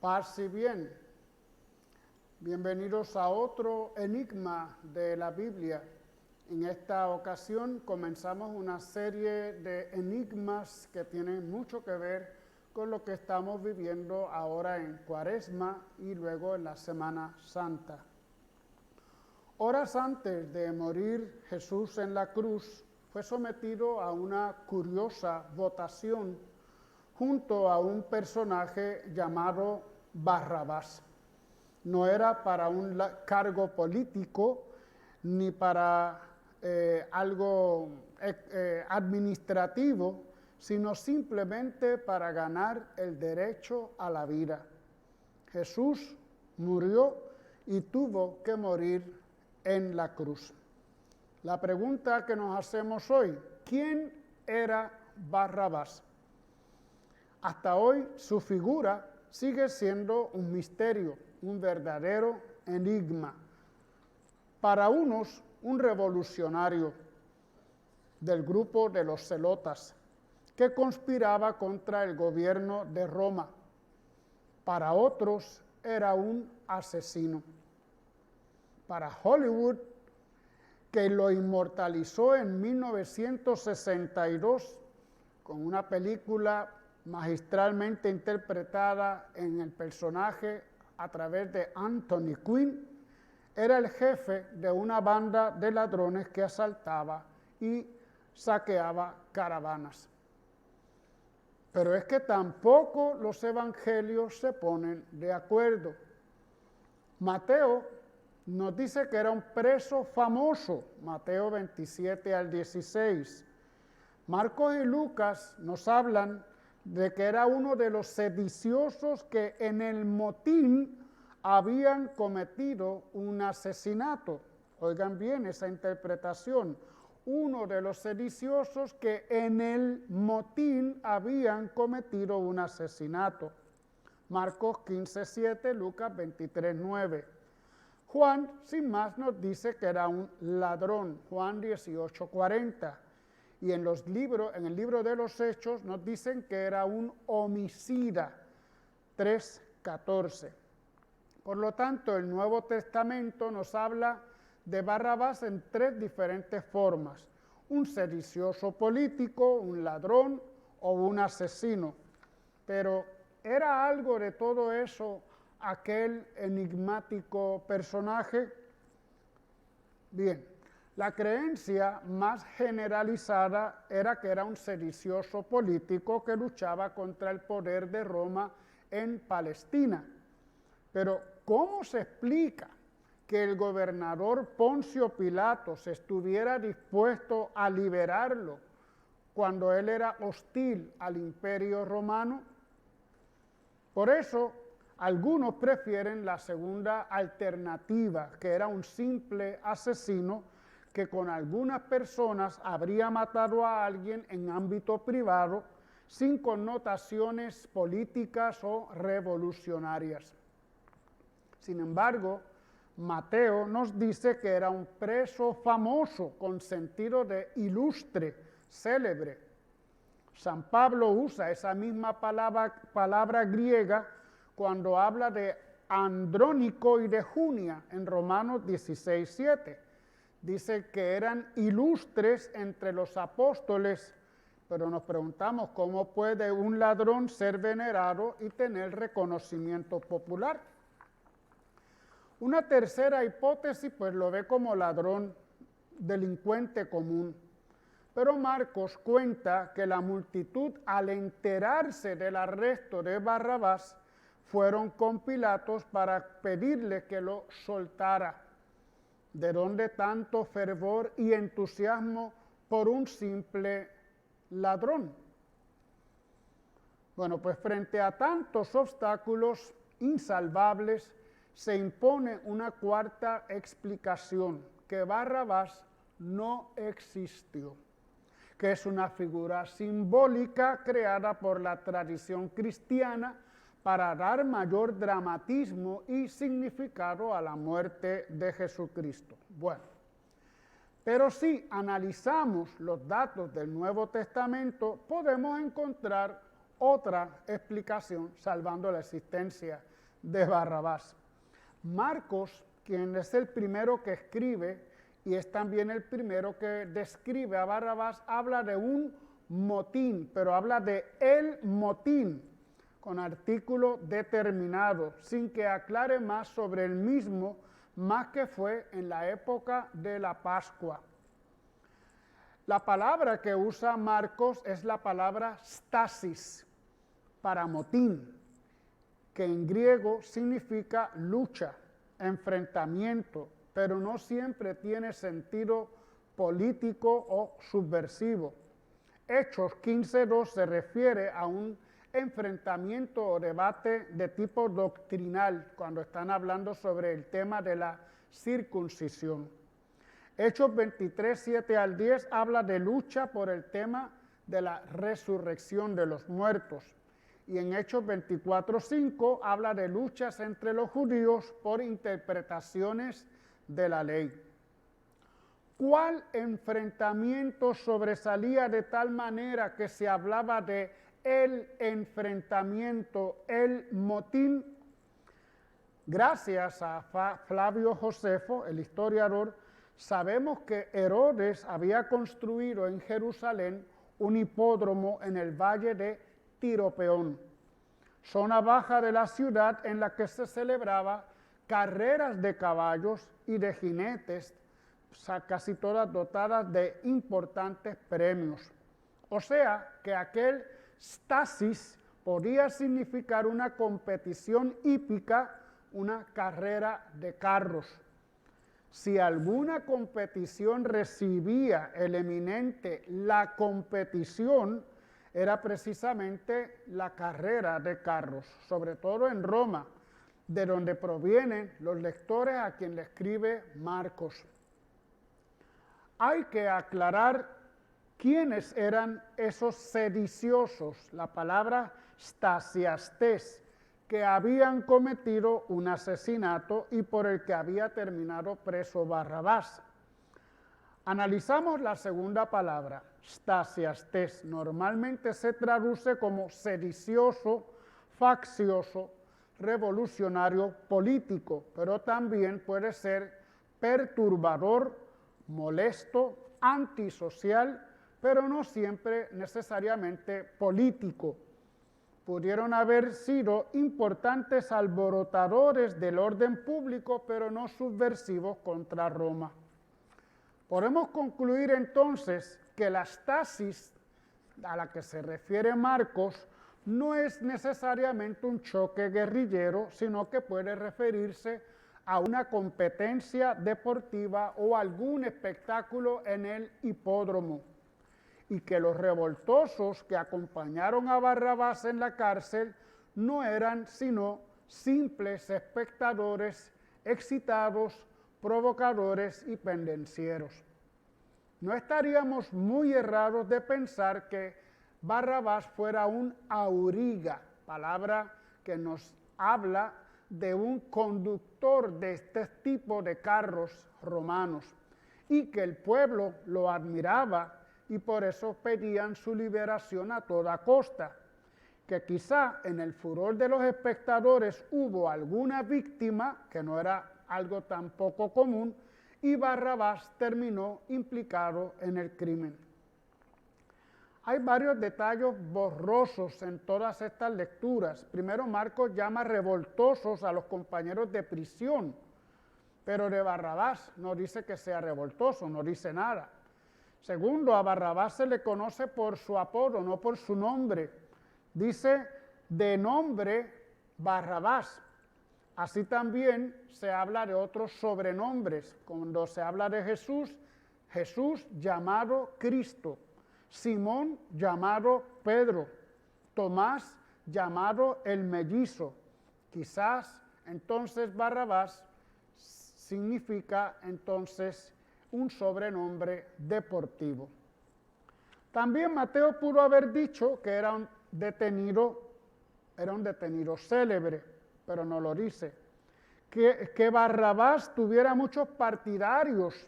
Paz y bien. Bienvenidos a otro enigma de la Biblia. En esta ocasión comenzamos una serie de enigmas que tienen mucho que ver con lo que estamos viviendo ahora en Cuaresma y luego en la Semana Santa. Horas antes de morir Jesús en la cruz, fue sometido a una curiosa votación junto a un personaje llamado Barrabás. No era para un cargo político ni para algo administrativo, sino simplemente para ganar el derecho a la vida. Jesús murió y tuvo que morir en la cruz. La pregunta que nos hacemos hoy, ¿quién era Barrabás? Hasta hoy su figura sigue siendo un misterio, un verdadero enigma. Para unos, un revolucionario del grupo de los celotas, que conspiraba contra el gobierno de Roma. Para otros, era un asesino. Para Hollywood, que lo inmortalizó en 1962 con una película magistralmente interpretada en el personaje a través de Anthony Quinn, era el jefe de una banda de ladrones que asaltaba y saqueaba caravanas. Pero es que tampoco los evangelios se ponen de acuerdo. Mateo nos dice que era un preso famoso, Mateo 27 al 16. Marcos y Lucas nos hablan de que era uno de los sediciosos que en el motín habían cometido un asesinato. Oigan bien esa interpretación. Uno de los sediciosos que en el motín habían cometido un asesinato. Marcos 15:7, Lucas 23:9. Juan, sin más, nos dice que era un ladrón, Juan 18:40. Y en el libro de los Hechos nos dicen que era un homicida, 3:14. Por lo tanto, el Nuevo Testamento nos habla de Barrabás en tres diferentes formas: un sedicioso político, un ladrón o un asesino. Pero ¿era algo de todo eso aquel enigmático personaje? Bien, la creencia más generalizada era que era un sedicioso político que luchaba contra el poder de Roma en Palestina. Pero, ¿cómo se explica que el gobernador Poncio Pilatos estuviera dispuesto a liberarlo cuando él era hostil al Imperio Romano? Por eso, algunos prefieren la segunda alternativa, que era un simple asesino que con algunas personas habría matado a alguien en ámbito privado sin connotaciones políticas o revolucionarias. Sin embargo, Mateo nos dice que era un preso famoso con sentido de ilustre, célebre. San Pablo usa esa misma palabra griega cuando habla de Andrónico y de Junia en Romanos 16:7. Dice que eran ilustres entre los apóstoles, pero nos preguntamos cómo puede un ladrón ser venerado y tener reconocimiento popular. Una tercera hipótesis pues lo ve como ladrón, delincuente común. Pero Marcos cuenta que la multitud, al enterarse del arresto de Barrabás, fueron con Pilatos para pedirle que lo soltara. ¿De dónde tanto fervor y entusiasmo por un simple ladrón? Bueno, pues frente a tantos obstáculos insalvables, se impone una cuarta explicación, que Barrabás no existió, que es una figura simbólica creada por la tradición cristiana para dar mayor dramatismo y significado a la muerte de Jesucristo. Bueno, pero si analizamos los datos del Nuevo Testamento, podemos encontrar otra explicación, salvando la existencia de Barrabás. Marcos, quien es el primero que escribe y es también el primero que describe a Barrabás, habla de un motín, pero habla de el motín, con artículo determinado, sin que aclare más sobre el mismo, más que fue en la época de la Pascua. La palabra que usa Marcos es la palabra stasis, para motín, que en griego significa lucha, enfrentamiento, pero no siempre tiene sentido político o subversivo. Hechos 15:2 se refiere a un enfrentamiento o debate de tipo doctrinal, cuando están hablando sobre el tema de la circuncisión. Hechos 23:7 al 10 habla de lucha por el tema de la resurrección de los muertos. Y en Hechos 24:5 habla de luchas entre los judíos por interpretaciones de la ley. ¿Cuál enfrentamiento sobresalía de tal manera que se hablaba de el enfrentamiento, el motín? Gracias a Flavio Josefo, el historiador, sabemos que Herodes había construido en Jerusalén un hipódromo en el valle de Tiropeón, zona baja de la ciudad en la que se celebraba carreras de caballos y de jinetes, casi todas dotadas de importantes premios. O sea que aquel stasis podía significar una competición hípica, una carrera de carros. Si alguna competición recibía el eminente la competición, era precisamente la carrera de carros, sobre todo en Roma, de donde provienen los lectores a quien le escribe Marcos. Hay que aclarar quiénes eran esos sediciosos, la palabra stasiastes, que habían cometido un asesinato y por el que había terminado preso Barrabás. Analizamos la segunda palabra, stasiastes. Normalmente se traduce como sedicioso, faccioso, revolucionario, político, pero también puede ser perturbador, molesto, antisocial, pero no siempre necesariamente político. Pudieron haber sido importantes alborotadores del orden público, pero no subversivos contra Roma. Podemos concluir entonces que la stasis a la que se refiere Marcos no es necesariamente un choque guerrillero, sino que puede referirse a una competencia deportiva o algún espectáculo en el hipódromo, y que los revoltosos que acompañaron a Barrabás en la cárcel no eran sino simples espectadores excitados, provocadores y pendencieros. No estaríamos muy errados de pensar que Barrabás fuera un auriga, palabra que nos habla de un conductor de este tipo de carros romanos, y que el pueblo lo admiraba y por eso pedían su liberación a toda costa. Que quizá en el furor de los espectadores hubo alguna víctima, que no era algo tan poco común, y Barrabás terminó implicado en el crimen. Hay varios detalles borrosos en todas estas lecturas. Primero, Marcos llama revoltosos a los compañeros de prisión, pero de Barrabás no dice que sea revoltoso, no dice nada. Segundo, a Barrabás se le conoce por su apodo, no por su nombre. Dice de nombre Barrabás. Así también se habla de otros sobrenombres. Cuando se habla de Jesús, Jesús llamado Cristo, Simón llamado Pedro, Tomás llamado el mellizo. Quizás entonces Barrabás significa entonces un sobrenombre deportivo. También Mateo pudo haber dicho que era un detenido célebre, pero no lo dice. Que Barrabás tuviera muchos partidarios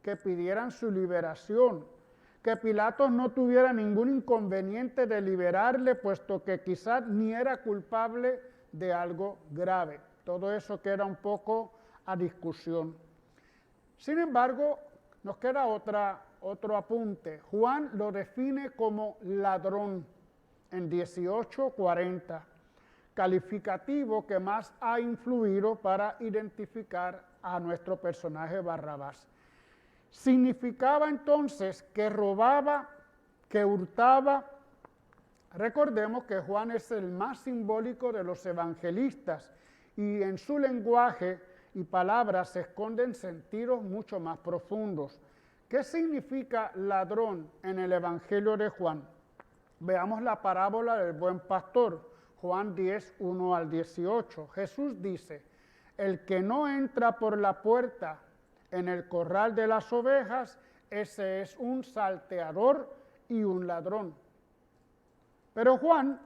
que pidieran su liberación, que Pilatos no tuviera ningún inconveniente de liberarle, puesto que quizás ni era culpable de algo grave. Todo eso queda un poco a discusión. Sin embargo, nos queda otro apunte. Juan lo define como ladrón en 18:40, calificativo que más ha influido para identificar a nuestro personaje Barrabás. Significaba entonces que robaba, que hurtaba. Recordemos que Juan es el más simbólico de los evangelistas y en su lenguaje y palabras se esconden sentidos mucho más profundos. ¿Qué significa ladrón en el Evangelio de Juan? Veamos la parábola del buen pastor, Juan 10, 1 al 18. Jesús dice, el que no entra por la puerta en el corral de las ovejas, ese es un salteador y un ladrón. Pero Juan,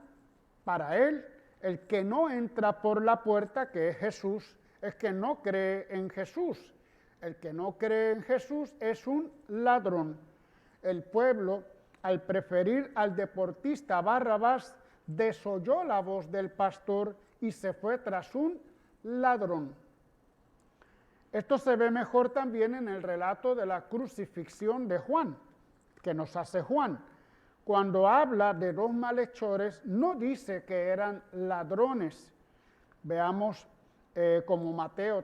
para él, el que no entra por la puerta, que es Jesús, es que no cree en Jesús. El que no cree en Jesús es un ladrón. El pueblo, al preferir al deportista Barrabás, desoyó la voz del pastor y se fue tras un ladrón. Esto se ve mejor también en el relato de la crucifixión de Juan, que nos hace Juan. Cuando habla de dos malhechores, no dice que eran ladrones. Veamos como Mateo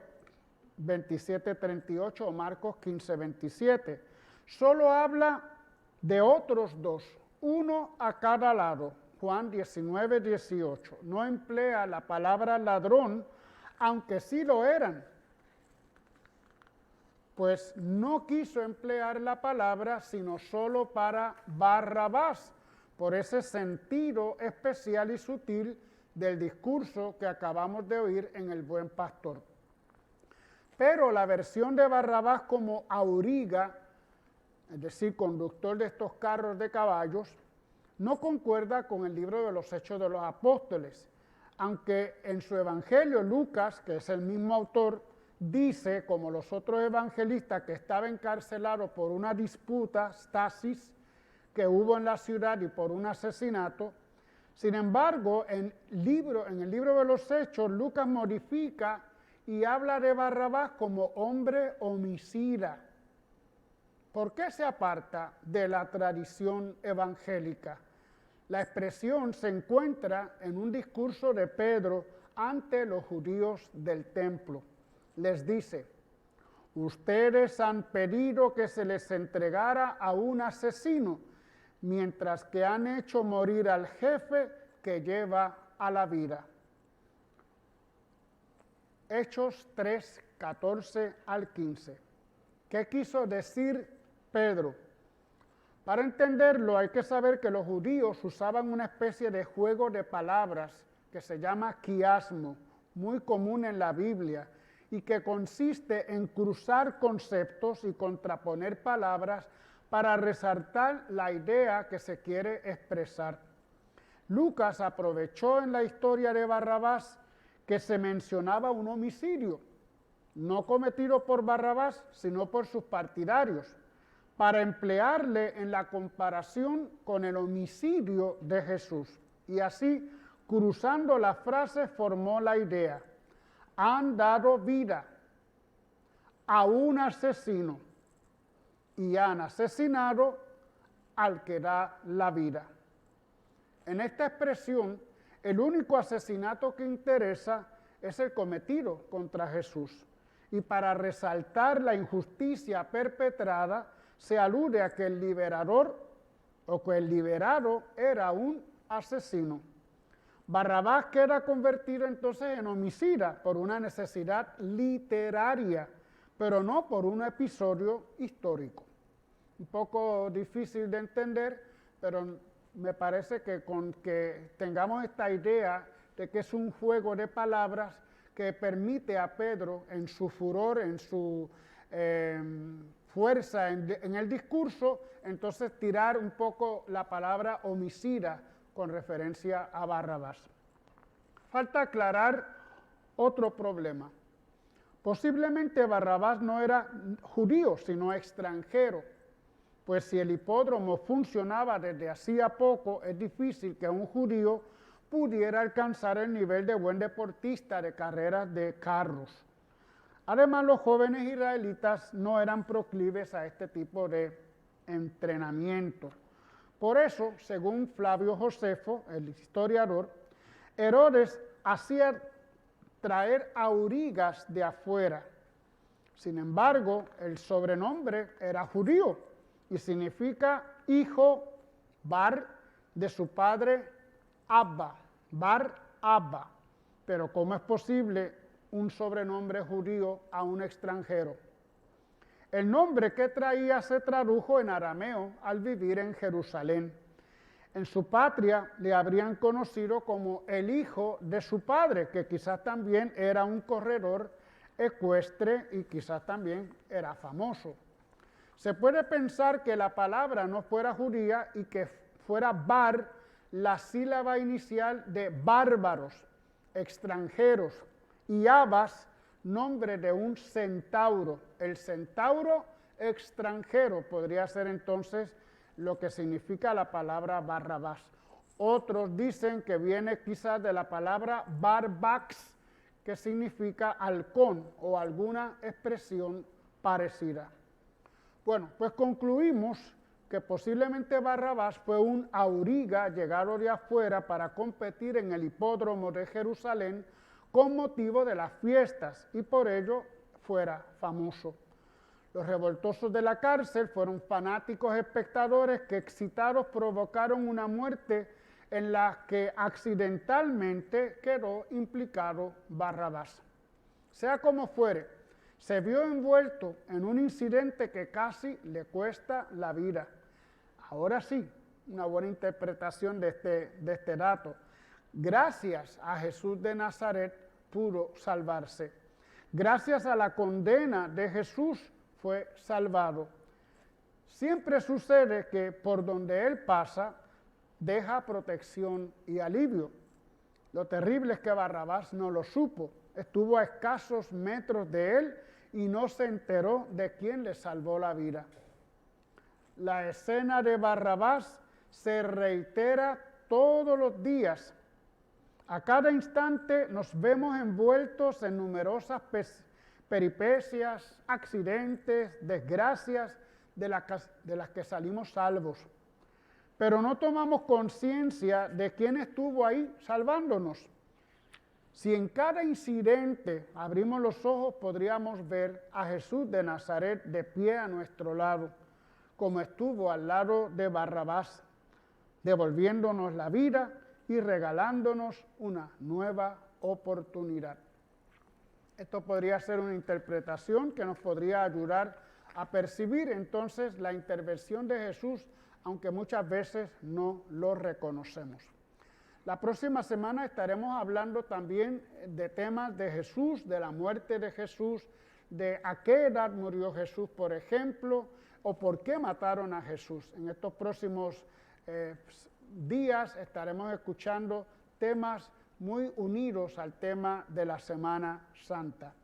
27:38 o Marcos 15:27. Solo habla de otros dos, uno a cada lado. Juan 19:18. No emplea la palabra ladrón, aunque sí lo eran. Pues no quiso emplear la palabra, sino solo para Barrabás, por ese sentido especial y sutil del discurso que acabamos de oír en el buen pastor. Pero la versión de Barrabás como auriga, es decir, conductor de estos carros de caballos, no concuerda con el libro de los Hechos de los Apóstoles, aunque en su evangelio Lucas, que es el mismo autor, dice, como los otros evangelistas, que estaba encarcelado por una disputa, stasis, que hubo en la ciudad y por un asesinato. Sin embargo, en el libro de los Hechos, Lucas modifica y habla de Barrabás como hombre homicida. ¿Por qué se aparta de la tradición evangélica? La expresión se encuentra en un discurso de Pedro ante los judíos del templo. Les dice, ustedes han pedido que se les entregara a un asesino, mientras que han hecho morir al jefe que lleva a la vida. Hechos 3, 14 al 15. ¿Qué quiso decir Pedro? Para entenderlo hay que saber que los judíos usaban una especie de juego de palabras que se llama quiasmo, muy común en la Biblia, y que consiste en cruzar conceptos y contraponer palabras para resaltar la idea que se quiere expresar. Lucas aprovechó en la historia de Barrabás que se mencionaba un homicidio, no cometido por Barrabás, sino por sus partidarios, para emplearle en la comparación con el homicidio de Jesús. Y así, cruzando la frase, formó la idea. Han dado vida a un asesino y han asesinado al que da la vida. En esta expresión, el único asesinato que interesa es el cometido contra Jesús. Y para resaltar la injusticia perpetrada, se alude a que el liberador o que el liberado era un asesino. Barrabás queda convertido entonces en homicida por una necesidad literaria, pero no por un episodio histórico. Un poco difícil de entender, pero me parece que con que tengamos esta idea de que es un juego de palabras que permite a Pedro, en su furor, en su fuerza en el discurso, entonces tirar un poco la palabra homicida con referencia a Barrabás. Falta aclarar otro problema. Posiblemente Barrabás no era judío, sino extranjero, pues si el hipódromo funcionaba desde hacía poco, es difícil que un judío pudiera alcanzar el nivel de buen deportista de carreras de carros. Además, los jóvenes israelitas no eran proclives a este tipo de entrenamiento. Por eso, según Flavio Josefo, el historiador, Herodes hacía traer aurigas de afuera. Sin embargo, el sobrenombre era judío y significa hijo Bar de su padre Abba, Bar Abba. Pero ¿cómo es posible un sobrenombre judío a un extranjero? El nombre que traía se tradujo en arameo al vivir en Jerusalén. En su patria le habrían conocido como el hijo de su padre, que quizás también era un corredor ecuestre y quizás también era famoso. Se puede pensar que la palabra no fuera judía y que fuera bar la sílaba inicial de bárbaros, extranjeros, y abas, nombre de un centauro. El centauro extranjero podría ser entonces lo que significa la palabra Barrabás. Otros dicen que viene quizás de la palabra barbax, que significa halcón o alguna expresión parecida. Bueno, pues concluimos que posiblemente Barrabás fue un auriga llegado de afuera para competir en el hipódromo de Jerusalén con motivo de las fiestas y por ello fuera famoso. Los revoltosos de la cárcel fueron fanáticos espectadores que excitados provocaron una muerte en la que accidentalmente quedó implicado Barrabás. Sea como fuere, se vio envuelto en un incidente que casi le cuesta la vida. Ahora sí, una buena interpretación de este dato. Gracias a Jesús de Nazaret pudo salvarse. Gracias a la condena de Jesús fue salvado. Siempre sucede que por donde Él pasa, deja protección y alivio. Lo terrible es que Barrabás no lo supo. Estuvo a escasos metros de Él y no se enteró de quién le salvó la vida. La escena de Barrabás se reitera todos los días. A cada instante nos vemos envueltos en numerosas peripecias, accidentes, desgracias de las que salimos salvos. Pero no tomamos conciencia de quién estuvo ahí salvándonos. Si en cada incidente abrimos los ojos, podríamos ver a Jesús de Nazaret de pie a nuestro lado, como estuvo al lado de Barrabás, devolviéndonos la vida y regalándonos una nueva oportunidad. Esto podría ser una interpretación que nos podría ayudar a percibir entonces la intervención de Jesús, aunque muchas veces no lo reconocemos. La próxima semana estaremos hablando también de temas de Jesús, de la muerte de Jesús, de a qué edad murió Jesús, por ejemplo, o por qué mataron a Jesús. En estos próximos días estaremos escuchando temas muy unidos al tema de la Semana Santa.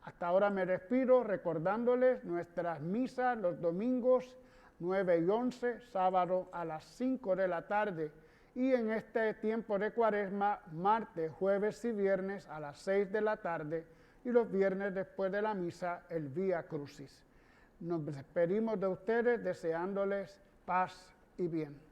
Hasta ahora me despido recordándoles nuestras misas los domingos 9 y 11, sábado a las 5 de la tarde y en este tiempo de Cuaresma, martes, jueves y viernes a las 6 de la tarde y los viernes después de la misa el Vía Crucis. Nos despedimos de ustedes deseándoles paz y bien.